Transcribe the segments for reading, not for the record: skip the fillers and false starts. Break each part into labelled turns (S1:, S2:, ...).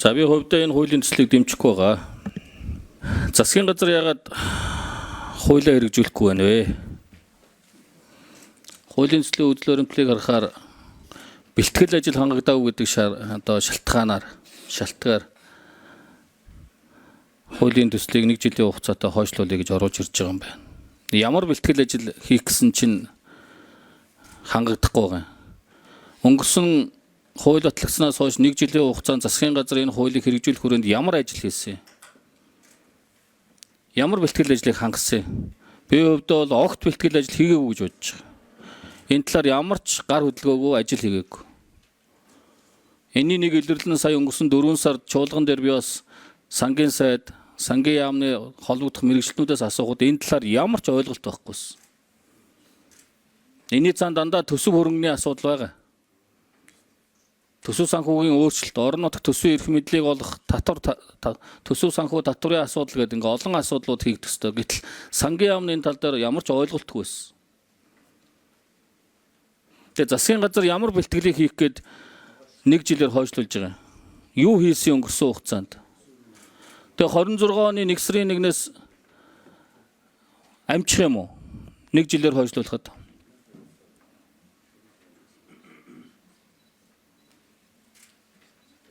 S1: За би хувьдаа энэ хуулийн төслийг дэмжихгүй байгаа. Засгийн газар яагаад хуулиа хэрэгжүүлэхгүй байна вэ? Хуулийн төслийн үйлдвэрлэлийг харахаар бэлтгэл ажил хангагдаагүй гэдэг шалтгаанаар хуулийн төслийг 1 жилийн хугацаатай хойшлуулъя гэж оруулж ирж байгаа юм байна. Ямар бэлтгэл ажил хийх гэсэн чинь хангагдахгүй байгаа. Өнгөрсөн хууль батлагдсанаас хойш 1 жилийн хугацаанд засгийн газар энэ хуулийг хэрэгжүүлэх хүрээнд ямар ажил хийсэн? Ямар бэлтгэл ажлыг хангасан? Би хувьдаа бол огт бэлтгэл ажил хийгээгүй гэж бодож байгаа. Энэ талаар ямар ч гар хөдөлгөөгүй ажил хийгээгүй. Энэний нэг илэрлэн сая өнгөрсөн 4 сард чуулган дээр би бас сангийн сайд, сангийн яамны холбогдох мэргэжилтнүүдээс асуухад энэ талаар ямар ч ойлголт байхгүйсэн. Энэний цаана дандаа төсөв хөрөнгөний асуудал байгаа. Төсөв санхүүгийн өөрчлөлт, орон нутгийн төсвийн эрх мэдлийг олох төсөв санхүү татврын асуудал гэдэг ингээ олон асуудлууд хийгдэх ёстой. Гэтэл сангийн яамны энэ тал дээр ямар ч ойлголтгүй байсан. Тэгээ засгийн газар ямар бэлтгэлийг хийх гээд 1 жилээр хойшлуулж байгаа. Юу хийсэн өнгөрсөн хугацаанд? Тэгээ 26 оны 1 сарын 1-ээс амжих юм уу? 1 жилээр хойшлуулахад.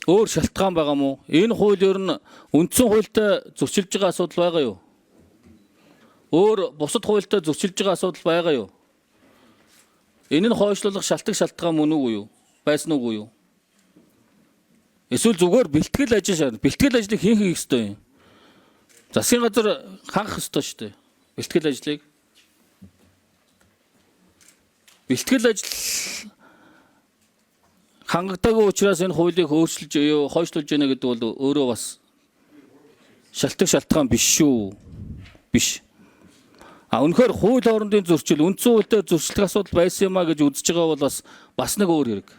S1: Өөр шалтгаан байгаа мó? Энэ хууль ер нь үндсэн хуультай зөрчилж байгаа асуудал байгаа юу? Өөр бусад хуультай зөрчилж байгаа асуудал байгаа юу? Энэ нь хойшлуулах шалтгаан мөн үгүй юу? Байсан үгүй юу? Эсвэл зүгээр бэлтгэл ажил шаардна. Бэлтгэл ажлыг хийх ёстой юм. Засгийн газар хангах ёстой шүү дээ. Бэлтгэл ажлыг. Бэлтгэл ажил хангагдаагүй учраас энэ хуулийг хойшлуулж яана гэдэг бол өөрөө бас шалтгаан биш шүү. Биш. Үнэхээр хууль хоорондын зөрчил, үндсэн хуультай зөрчилдөх асуудал байсан юмаа гэж үзэж байгаа бол бас нэг өөр хэрэг.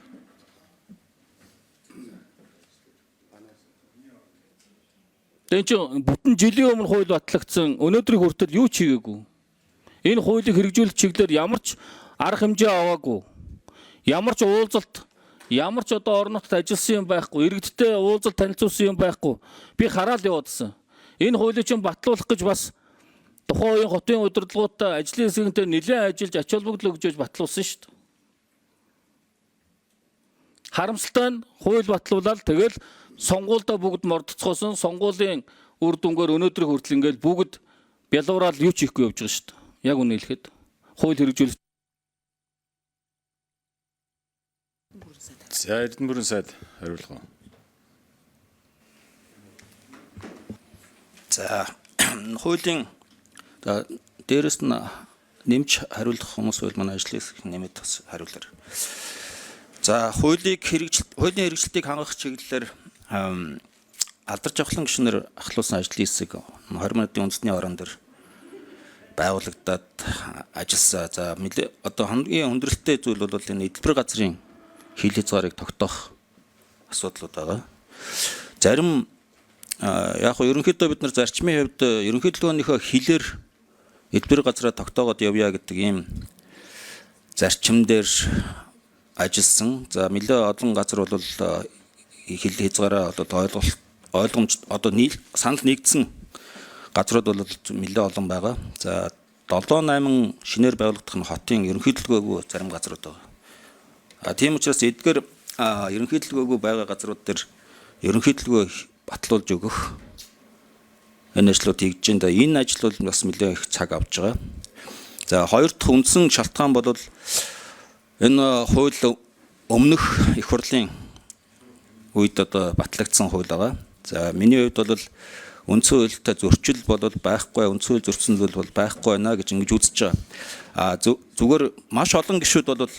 S1: Тэгвэл чи бүтэн жилийн өмнө хууль батлагдсан өнөөдрийг хүртэл юу ч хийгээгүй. Энэ хуулийг хэрэгжүүлэх чиглэлээр ямар ч арга хэмжээ аваагүй. Ямар ч уулзалт, ямар ч одоо орон нутгад ажилласан юм байхгүй, иргэдтэй уулзалт танилцуулсан юм байхгүй. Би хараад яваадсан. Энэ хуулийг чинь батлуулах гэж бас тухайн үеийн хотын удирдлагуудтай ажлын хэсэгтэй нэлээд ажиллаж ач холбогдол өгж батлуулсан шүү дээ. Харамсалтай нь хууль батлуулаад тэгэл сонгуульдаа бүгд мордцгоосон, сонгуулийн үр дүнгээр өнөөдрийг хүртэл ингээл бүгд бялуураад юу ч хийхгүй явж байгаа шүү дээ. Яг үнэ хэлэхэд хууль хэрэгжүүлэх.
S2: За Эрдэнэбүрэн сайд хариулах уу?
S3: За хуулийн дээрэс нь нэмж хариулах хүмүүс бол манай ажлын хэсэг нэмээд бас хариулаар. За хуулийн хэрэгжилтийг хангах чиглэлээр алдарч авахлан гишүүнээр ахлуулсан ажлын хэсэг 20 минутын үндэсний орон дээр байгуулагдаад ажилласан. За одоо хамгийн хүндрэлтэй зүйл бол энэ эдгээр газрын хил хязгаарыг тогтоох асуудлууд байгаа. Зарим яг нь ерөнхийдөө бид нар зарчмын хувьд ерөнхийлөгөөнийхөө хилээр эдгээр газраа тогтоогоод явъя гэдэг ийм зарчим дээр ажилласан. За нэлээд олон газар бол хил хязгаараа ойлгомж одоо санал нэгдсэн газрууд бол нэлээд олон байгаа. За 7-8 шинээр байгуулагдах нь хотын ерөнхийлөгөөгүй зарим газрууд байгаа. Тийм учраас эдгээр ерөнхийлөгөөгүй байгаа газрууд дээр ерөнхийлөгөө батлуулж өгөх энэ ажлууд хийж байна. Энэ ажил бол бас нэлээд их цаг авч байгаа. За хоёр дахь үндсэн шалтгаан бол энэ хууль өмнөх их хурлын үед одоо батлагдсан хууль байгаа. За миний хувьд бол үндсэн хуультай зөрчил бол байхгүй, үндсэн хууль зөрчсөн зүйл бол байхгүй байна гэж ингэж үзэж байгаа. Зүгээр маш олон гишүүд бол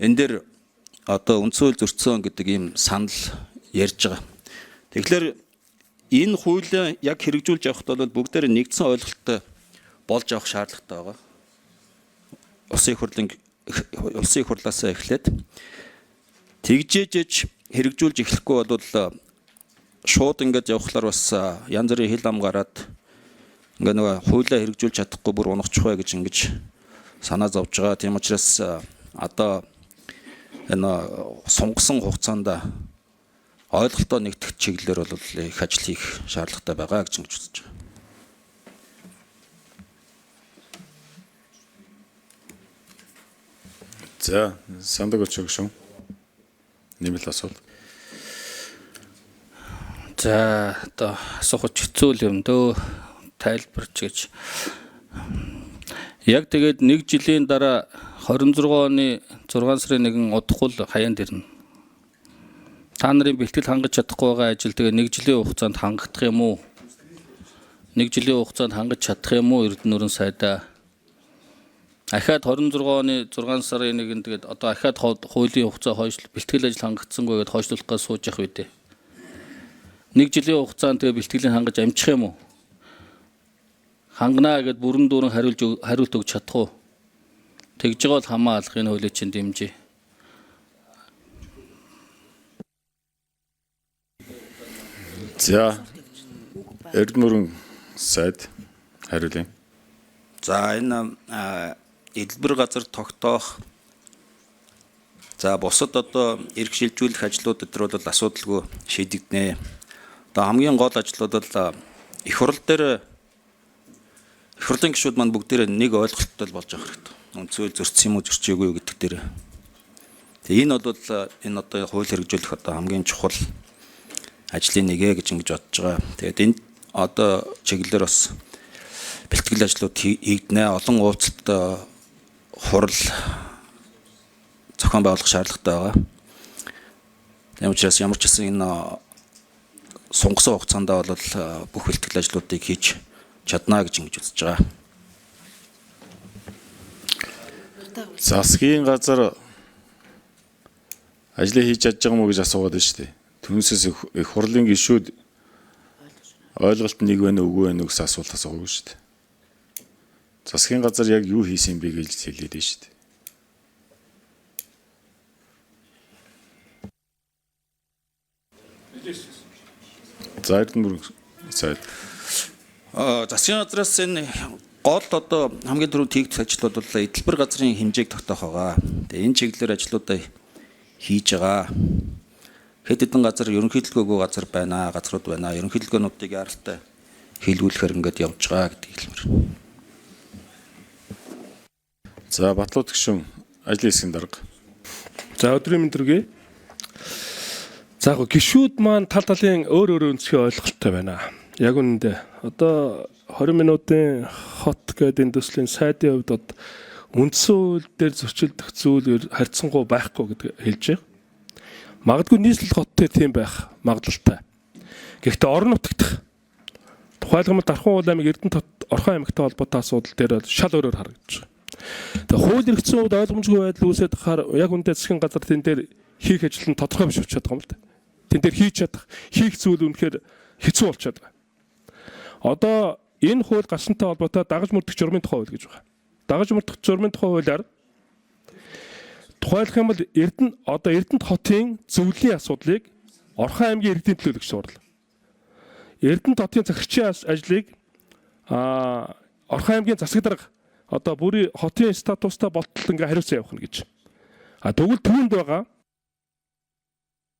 S3: энэ дээр одоо үндсэн хууль зөрчсөн гэдэг ийм санал ярьж байгаа. Тэгэхээр энэ хуулийг яг хэрэгжүүлж явахд бол бүгдээр нэгдсэн ойлголттой болж авах шаардлагатай байгаа. Улсын их хурлаасаа эхлээд тэгжээж хэрэгжүүлж эхлэхгүй бол шууд ингэж явахлаар бас янз бүрийн хил ам гараад ингээ нэг хуулиа хэрэгжүүлж чадахгүй бүр унахчих вэ гэж ингэж санаа зовж байгаа. Тийм учраас одоо энэ сунгасан хугацаанд ойлголтоо нэгтгэх чиглэлээр бол их ажил хийх шаардлагатай байгаа гэж ингэж үзэж байна.
S2: За, Сандаг Өчигшин. Нэмэлт асуулт.
S1: За одоо асуух хэцүү юм дөө тайлбарч гэж. Яг тэгээд 1 жилийн дараа 26 оны 6 сарын 1 удахгүй хаяанд ирнэ. Та нарын бэлтгэл хангаж чадахгүй байгаа ажил тэгээ 1 жилийн хугацаанд хангагдах юм уу? 1 жилийн хугацаанд хангаж чадах юм уу Эрдэнэ нуран сайдаа? Ахаад 26 оны 6 сарын 1-нд тэгээд одоо ахаад хуулийн хугацаа хойшлол бэлтгэл ажил хангагдсангүй гэдээ хойшлуулах гэж сууж явах үү дээ. 1 жилийн хугацаанд тэгээ бэлтгэлийг хангаж амжих юм уу? Хангана гэд бүрэн дүүрэн хариулт өгч чадах уу? Тэгж байгаа бол хамаа алгын хуулийн чинь дэмжээ.
S2: За, Эрдэнэ нуран сайд хариулъя.
S3: За энэ эдэлбэр газар тогтоох за бусад одоо эрх шилжүүлэх ажлууд дээр бол асуудалгүй шийдэгдэнэ. Одоо хамгийн гол ажлууд бол их хурл дээр их хурлын гишүүд маань бүгдээрээ нэг ойлголттой болж байгаа хэрэгтэй. Үнцөл зөрчсөн юм уу зөрчөөгүй юу гэдэг дээр. Тэгээ энэ бол энэ одоо хууль хэрэгжүүлэх одоо хамгийн чухал ажлын нэгэ гэж ингэж бодож байгаа. Тэгээд энэ одоо чиглэлээр бас бэлтгэл ажлууд хийгднэ. Олон уулзалт хурал зохион байгуулах шаардлагатай байгаа. Тийм учраас ямар ч гэсэн энэ сунгасан хугацаанд бол бүх бэлтгэл ажлуудыг хийж чадна гэж ингэж үзэж байгаа.
S2: Засгийн газар ажлыг хийж чадж байгаа мó гэж асуугаад байна шүү дээ. Түүнээс их хурлын гишүүд ойлголт нэг байна үгүй байна гэсэн асуулт асуухгүй шүү дээ. Засгийн газар яг юу хийсэн бэ гэж хэлээд байна шүү дээ. За Эрдэнэ нуран сайд.
S3: Засгийн газраас энэ гол одоо хамгийн түрүүнд хийгдэх ажлууд бол эдэлбэр газрын хэмжээг тогтоох байгаа. Тэгээ энэ чиглэлээр ажлуудаа хийж байгаа. Хэд хэдэн газар ерөнхийдөлгөөгүй газар байна, газрууд байна. Ерөнхийдөлгөөнүүдийг яаралтай хийлгүүлэхээр ингээд явж байгаа гэдэг хэлмээр.
S2: За Батлууд гишүүн ажлын хэсгийн дарга.
S4: За өдрийн мэндэргээ. За гишүүд маань тал талын өөр өнцгөө ойлголттой байна. Яг үнэндээ одоо 20 минутын хот гэдэг төслийн сайдын хувьд үндсэн хууль дээр зөрчилдөх зүйл харьцангуй байхгүй гэдэг хэлж байгаа. Магадгүй нийслэл хот дээр тийм байх магадлалтай. Гэхдээ орон нутагт тухайлбал Дархан уул аймаг Эрдэнэ Орхон аймагтай холбоотой асуудал дээр шал өөрөөр харагдаж байна. Тэгээ хууль эрхцэн хувьд ойлгомжгүй байдал үүсээд хахаар яг үнэндээ засгийн газар тэн дээр хийх ажил нь тодорхой биш болчиход байгаа юм л да. Тэн дээр хийж чадах, хийх зүйл үнэхээр хэцүү болчиход байгаа. Одоо энэ хууль гарсантай холбоотой дагаж мөрдөх журмын тухай хууль гэж байна. Дагаж мөрдөх журмын тухай хуулиар тухайлах юм бол Эрдэнэт хотын зөвлөлийн асуудлыг Орхон аймгийн иргэдийн төлөөлөгч суурал. Эрдэнэт хотын захирчийн ажлыг Орхон аймгийн засаг дарга одоо бүрий хотын статустай болтол ингээ хариуцсан явах нь гэж. Тэгвэл түүнд байгаа